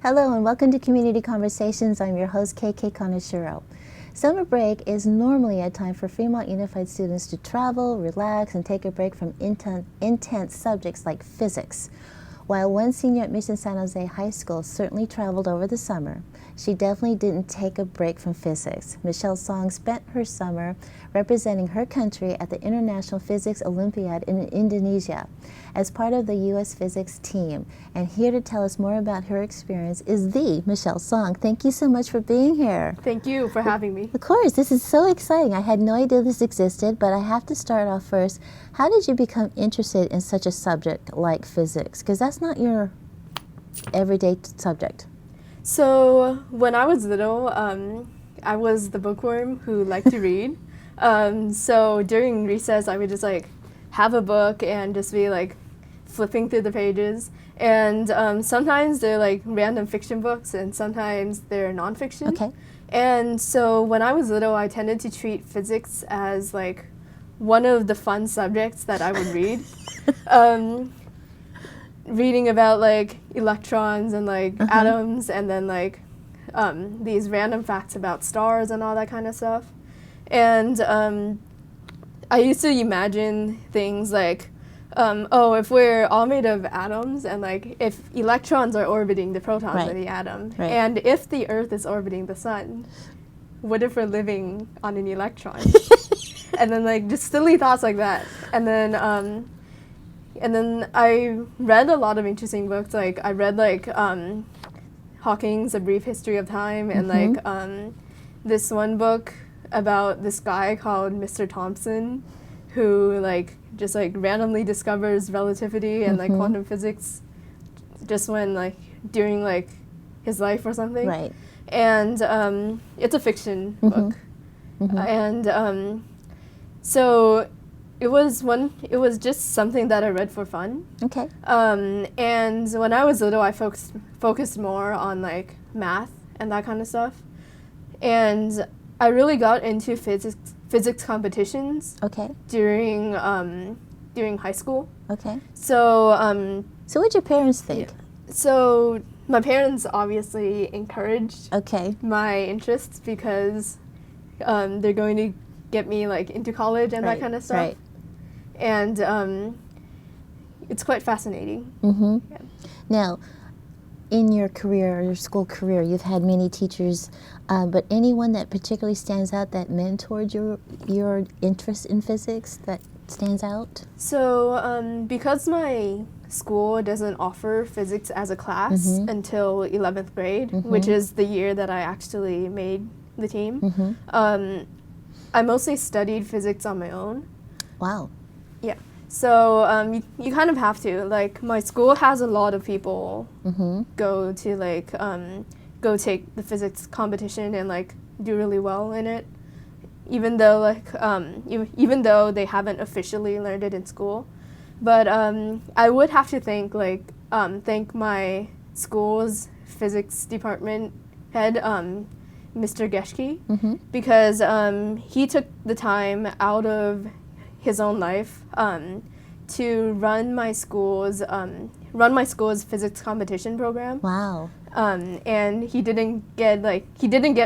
Hello and welcome to Community Conversations. I'm your host, KK Kaneshiro. Summer break is normally a time for Fremont Unified students to travel, relax, and take a break from intense subjects like physics. While one senior at Mission San Jose High School certainly traveled over the summer, she definitely didn't take a break from physics. Michelle Song spent her summer representing her country at the International Physics Olympiad in Indonesia as part of the U.S. physics team. And here to tell us more about her experience is the Michelle Song. Thank you so much for being here. Thank you for having me. Of course, this is so exciting. I had no idea this existed, but I have to start off first. How did you become interested in such a subject like physics? Because that's not your everyday subject. So when I was little, I was the bookworm who liked to read. So during recess, I would just have a book and just be flipping through the pages. And sometimes they're random fiction books, and sometimes they're nonfiction. Okay. And so when I was little, I tended to treat physics as one of the fun subjects that I would read. Reading about electrons and atoms, and then these random facts about stars and all that kind of stuff. And I used to imagine things if we're all made of atoms, and if electrons are orbiting the protons of the atom, and if the Earth is orbiting the sun, what if we're living on an electron? And then just silly thoughts like that. And then I read a lot of interesting books. I read Hawking's A Brief History of Time, and this one book about this guy called Mr. Thompson, who just randomly discovers relativity and quantum physics just when during his life or something. Right. And it's a fiction book. And so it was just something that I read for fun. Okay. And when I was little, I focused more on math and that kind of stuff. And I really got into physics competitions. Okay. During high school. Okay. So So what'd your parents think? Yeah. So my parents obviously encouraged my interests because they're going to get me into college and that kind of stuff. Right. And it's quite fascinating. Yeah. Now, in your career, your school career, you've had many teachers, but anyone that particularly stands out that mentored your interest in physics that stands out? So because my school doesn't offer physics as a class until 11th grade, which is the year that I actually made the team, I mostly studied physics on my own. Wow. Yeah. So you kind of have to. My school has a lot of people go to go take the physics competition and do really well in it, even though even though they haven't officially learned it in school. But I would have to thank my school's physics department head, Mr. Geschke, because he took the time out of his own life to run my school's physics competition program. Wow. And he didn't get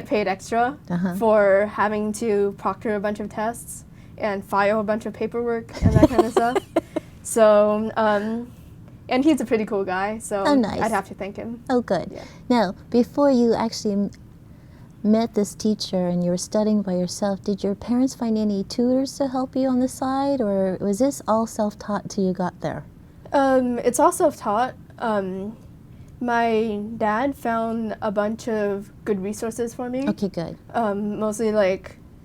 paid extra for having to proctor a bunch of tests and file a bunch of paperwork and that kind of stuff. So and he's a pretty cool guy, so nice. I'd have to thank him. Oh, good. Yeah. Now, before you actually met this teacher and you were studying by yourself, did your parents find any tutors to help you on the side, or was this all self-taught till you got there? It's all self-taught. My dad found a bunch of good resources for me. Okay, good. Mostly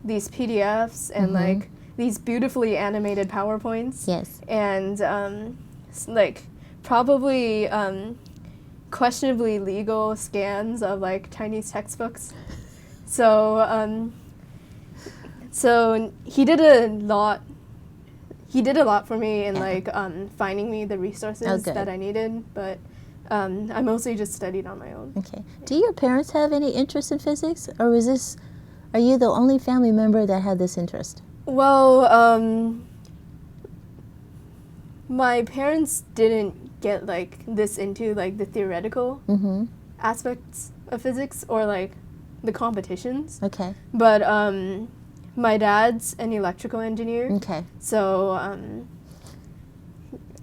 these PDFs and these beautifully animated PowerPoints. Yes. And probably questionably legal scans of Chinese textbooks. So so he did a lot for me in finding me the resources that I needed, but I mostly just studied on my own. Okay. Do your parents have any interest in physics, or are you the only family member that had this interest? Well, my parents didn't get this into the theoretical aspects of physics or like the competitions. Okay. But my dad's an electrical engineer. Okay. So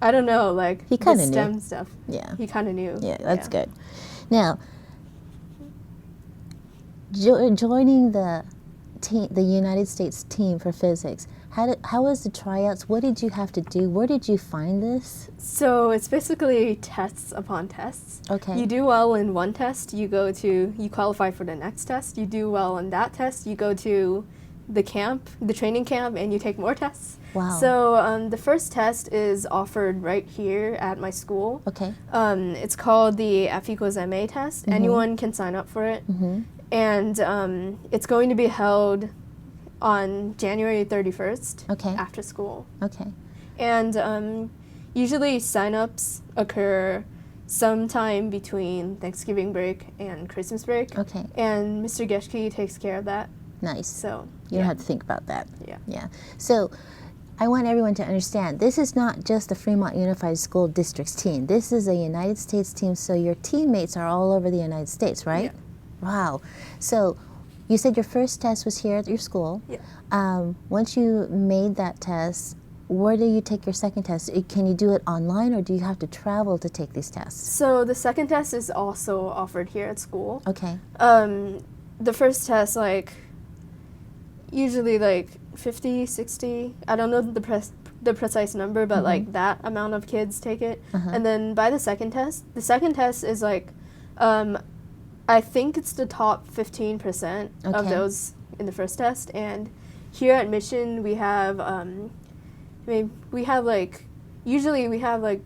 I don't know, like He the kinda knew. STEM stuff. Yeah. He kind of knew. Yeah, that's good. Now, joining the United States team for physics, how was the tryouts? What did you have to do? Where did you find this? So it's basically tests upon tests. Okay. You do well in one test, you qualify for the next test. You do well in that test, you go to the training camp, and you take more tests. Wow. So the first test is offered right here at my school. Okay. It's called the F equals MA test. Anyone can sign up for it. And it's going to be held on January 31st Okay. after school. Okay. And usually sign-ups occur sometime between Thanksgiving break and Christmas break. Okay. And Mr. Geschke takes care of that. Nice. So You don't have to think about that. Yeah. Yeah. So I want everyone to understand, this is not just the Fremont Unified School District's team. This is a United States team, so your teammates are all over the United States, right? Yeah. Wow. So you said your first test was here at your school. Yeah. Once you made that test, where do you take your second test? Can you do it online, or do you have to travel to take these tests? So the second test is also offered here at school. Okay. The first test, like, usually like 50, 60, I don't know the precise number, but like that amount of kids take it. And then by the second test is like, I think it's the top 15% of Okay. those in the first test. And here at Mission, we have, usually we have like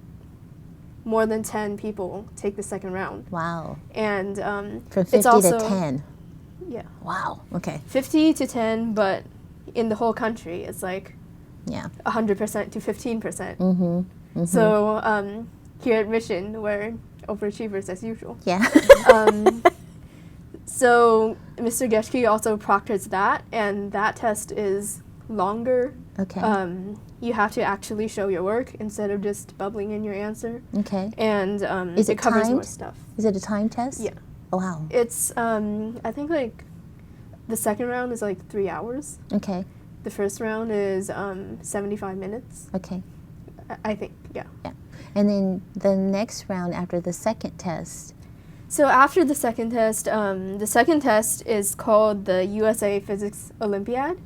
more than 10 people take the second round. Wow. And From 50 it's also, to 10. Yeah. Wow. Okay. 50 to 10, but in the whole country, it's like Yeah. 100% to 15%. Mm-hmm. So here at Mission, we're overachievers as usual. Yeah. So Mr. Geschke also proctors that, and that test is longer. Okay. You have to actually show your work instead of just bubbling in your answer. Okay. And Is it covers more timed? stuff. Is it a time test? Yeah. Oh, wow. It's, I think, like, the second round is, like, 3 hours. Okay. The first round is 75 minutes. Okay. I think, yeah. Yeah. And then the next round after the second test. So after the second test is called the USA Physics Olympiad.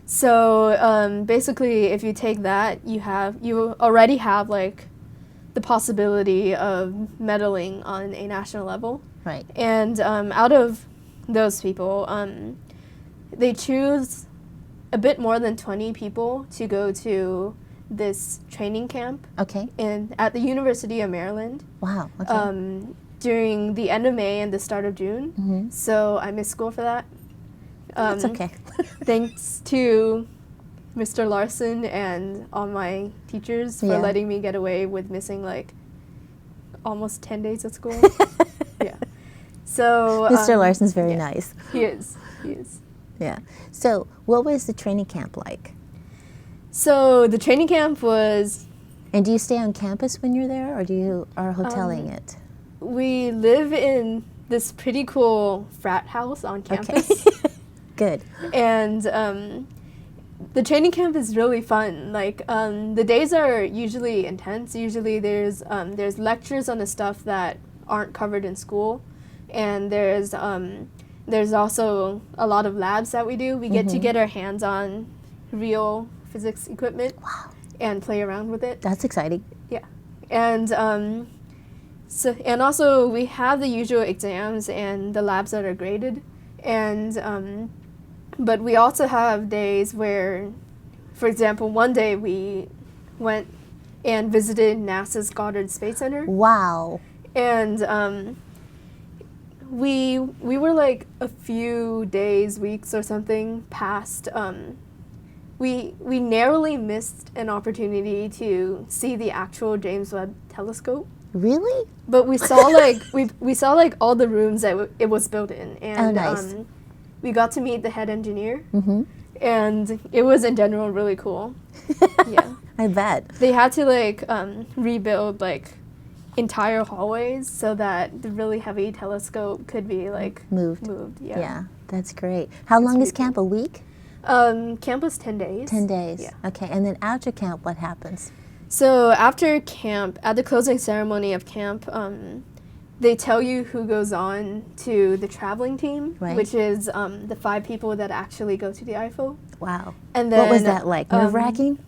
So basically, if you take that, you already have like the possibility of medaling on a national level. Right. And out of those people, they choose a bit more than 20 people to go to this training camp. Okay. At the University of Maryland. Wow. Okay. During the end of May and the start of June. So I missed school for that. That's okay. Thanks to Mr. Larson and all my teachers for letting me get away with missing like almost 10 days of school. Yeah. So Mr. Larson's very nice. He is. Yeah. So what was the training camp like? So the training camp was... And do you stay on campus when you're there, or do you are hoteling it? We live in this pretty cool frat house on campus. Okay. Good. And the training camp is really fun. Like the days are usually intense. Usually there's lectures on the stuff that aren't covered in school, and there's also a lot of labs that we do. We get to get our hands on real physics equipment. Wow. And play around with it. That's exciting. Yeah. And and also we have the usual exams and the labs that are graded, and but we also have days where, for example, one day we went and visited NASA's Goddard Space Center. Wow. And we were like a few days, weeks or something past. We narrowly missed an opportunity to see the actual James Webb Telescope. Really? But we saw like we saw like all the rooms that it was built in, and nice. We got to meet the head engineer, and it was in general really cool. Yeah, I bet. they had to like rebuild like entire hallways so that the really heavy telescope could be like Moved. Yeah. Yeah, that's great. How long is pretty camp? A week? Camp was 10 days. 10 days. Yeah. Okay, and then after camp, what happens? So after camp, at the closing ceremony of camp, they tell you who goes on to the traveling team, Right. which is the 5 people that actually go to the IFO. Wow. And then What was that like? Nerve-wracking?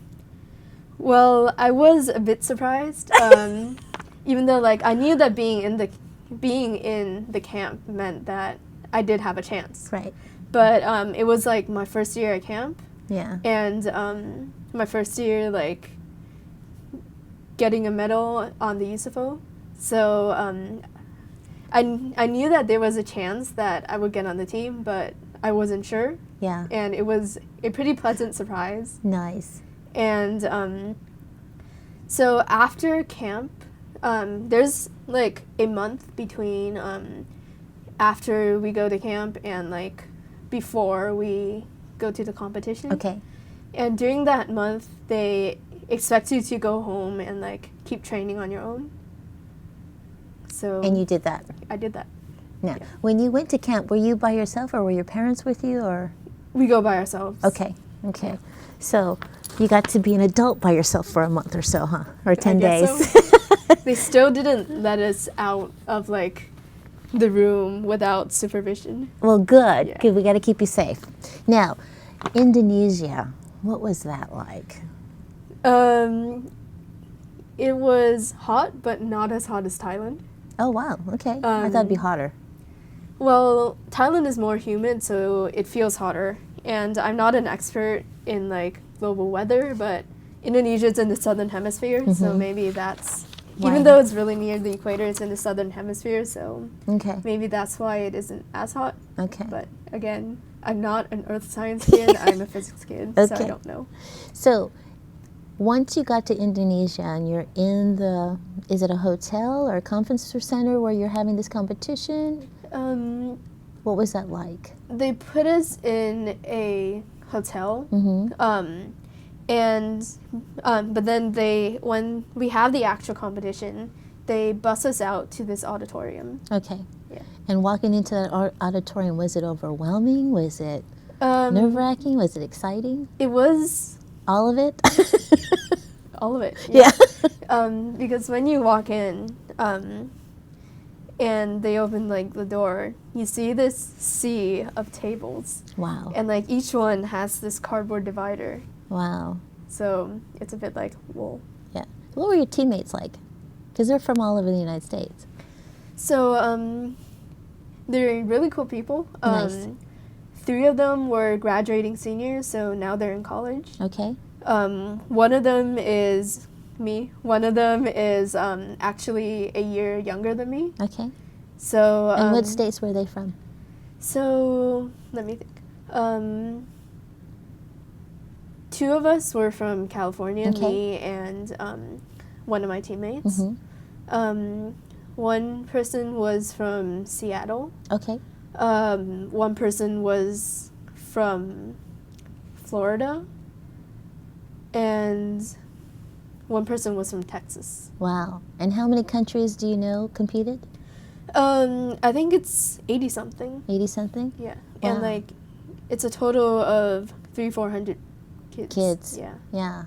Well, I was a bit surprised, even though like I knew that being in the camp meant that I did have a chance. Right. But it was like my first year at camp, Yeah. and my first year like getting a medal on the USFO. So I knew that there was a chance that I would get on the team, but I wasn't sure. Yeah. And it was a pretty pleasant surprise. Nice. And so after camp, there's like a month between after we go to camp and like before we go to the competition. Okay. And during that month, they expect you to go home and like keep training on your own. So And you did that. I did that. Now, Yeah. when you went to camp, were you by yourself or were your parents with you or? We go by ourselves. Okay. Okay. So you got to be an adult by yourself for a month or so, huh? Or 10 I days. guess so. They still didn't let us out of like the room without supervision. Well, good. Yeah. Good. We got to keep you safe. Now, Indonesia, what was that like? It was hot, but not as hot as Thailand. Oh, wow. Okay. I thought it'd be hotter. Well, Thailand is more humid, so it feels hotter. And I'm not an expert in like global weather, but Indonesia's in the southern hemisphere, so maybe that's Why? even though it's really near the equator, it's in the southern hemisphere, so Okay. maybe that's why it isn't as hot. Okay. But again, I'm not an earth science kid, I'm a physics kid, so Okay. I don't know. So, once you got to Indonesia and you're in the, is it a hotel or a conference center where you're having this competition? What was that like? They put us in a hotel, but then when we have the actual competition, they bus us out to this auditorium. Okay. Yeah. And walking into that auditorium, was it overwhelming? Was it nerve-wracking? Was it exciting? It was All of it? all of it. Yeah. Because when you walk in, and they open like the door, you see this sea of tables, Wow. and like each one has this cardboard divider. Wow. So it's a bit like, whoa. Yeah. What were your teammates like? Because they're from all over the United States. So they're really cool people. Nice. 3 of them were graduating seniors, so now they're in college. Okay. One of them is me. One of them is actually a year younger than me. Okay. So And what states were they from? So let me think. 2 of us were from California, Okay. me and one of my teammates. One person was from Seattle. Okay. One person was from Florida. And one person was from Texas. Wow. And how many countries do you know competed? I think it's 80-something. 80-something? Yeah. Wow. And like, it's a total of 300-400 kids. Kids. Yeah. Yeah.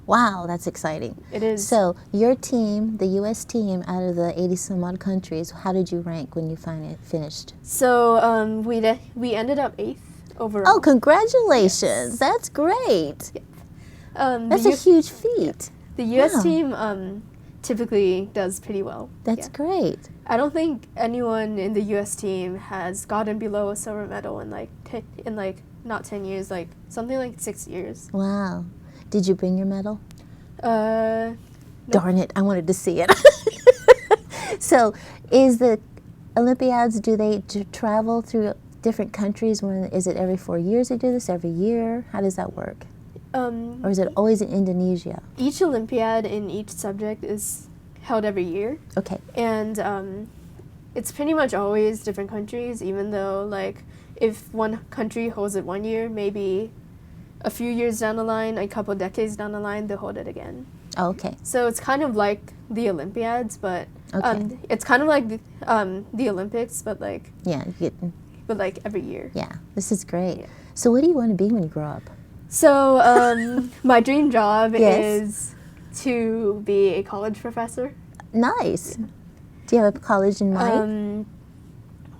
Wow, that's exciting. It is. So, your team, the U.S. team, out of the 80-some-odd countries, how did you rank when you finished? So we ended up 8th overall. Oh, congratulations. Yes. That's great. That's the a huge feat. The U.S. Wow. team typically does pretty well. That's Yeah. great. I don't think anyone in the U.S. team has gotten below a silver medal in like not 10 years, like something like 6 years. Wow. Did you bring your medal? Nope. Darn it, I wanted to see it. So, is the Olympiads, do they travel through different countries? Is it every 4 years they do this, every year? How does that work? Or is it always in Indonesia? Each Olympiad in each subject is held every year. Okay. And it's pretty much always different countries, even though like if one country holds it one year, maybe a few years down the line, a couple decades down the line, they'll hold it again. Oh, okay. So it's kind of like the Olympiads, but Okay. It's kind of like the Olympics, but like Yeah. every year. Yeah. This is great. Yeah. So what do you want to be when you grow up? So my dream job Yes. is to be a college professor. Nice. Do you have a college in mind?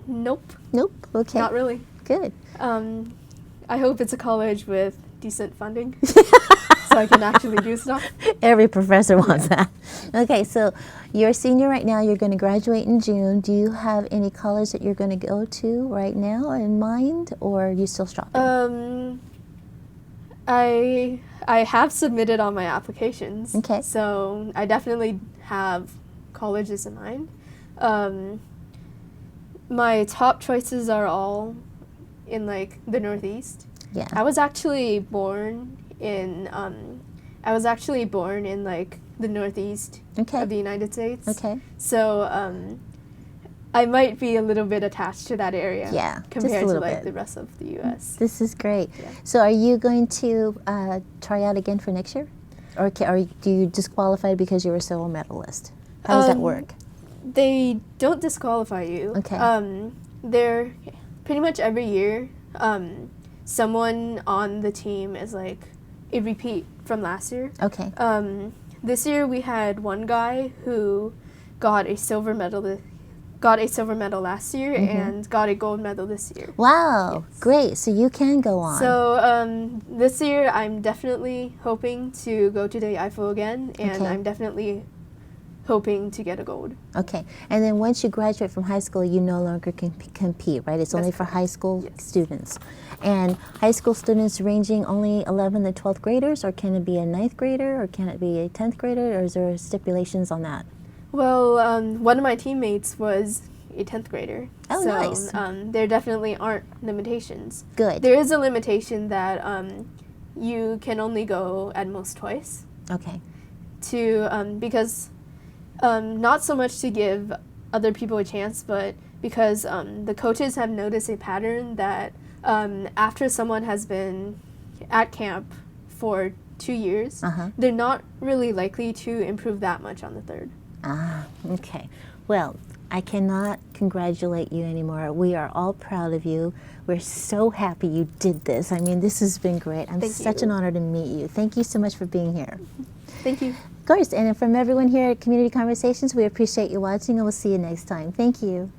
Nope, Nope. Okay. not really. Good. I hope it's a college with decent funding, so I can actually do stuff. Every professor wants that. Okay, so you're a senior right now. You're going to graduate in June. Do you have any college that you're going to go to right now in mind, or are you still shopping? I have submitted all my applications. Okay. So I definitely have colleges in mind. My top choices are all in like the Northeast. Yeah. I was actually born in like the Northeast Okay. of the United States. Okay. So I might be a little bit attached to that area. Yeah, just a compared to little like bit. the rest of the U.S. This is great. Yeah. So are you going to try out again for next year? Or do you disqualify because you were a silver medalist? How does that work? They don't disqualify you. Okay. They're pretty much every year. Someone on the team is like a repeat from last year. Okay. This year we had one guy who got a silver medal last year and got a gold medal this year. Wow. Yes. Great. So you can go on. So this year I'm definitely hoping to go to the IFO again, and Okay. I'm definitely hoping to get a gold. Okay. And then once you graduate from high school, you no longer can compete, right? It's only That's for correct. high school Yes. students. And high school students ranging only 11th and 12th graders, or can it be a 9th grader, or can it be a 10th grader, or is there stipulations on that? Well, one of my teammates was a 10th grader. Oh, so, nice. There definitely aren't limitations. Good. There is a limitation that you can only go at most twice Okay. because not so much to give other people a chance, but because the coaches have noticed a pattern that after someone has been at camp for 2 years, they're not really likely to improve that much on the third. Ah, okay. Well, I cannot congratulate you anymore. We are all proud of you. We're so happy you did this. I mean, this has been great. I'm Thank such you. an honor to meet you. Thank you so much for being here. Thank you. Of course, and from everyone here at Community Conversations, we appreciate you watching, and we'll see you next time. Thank you.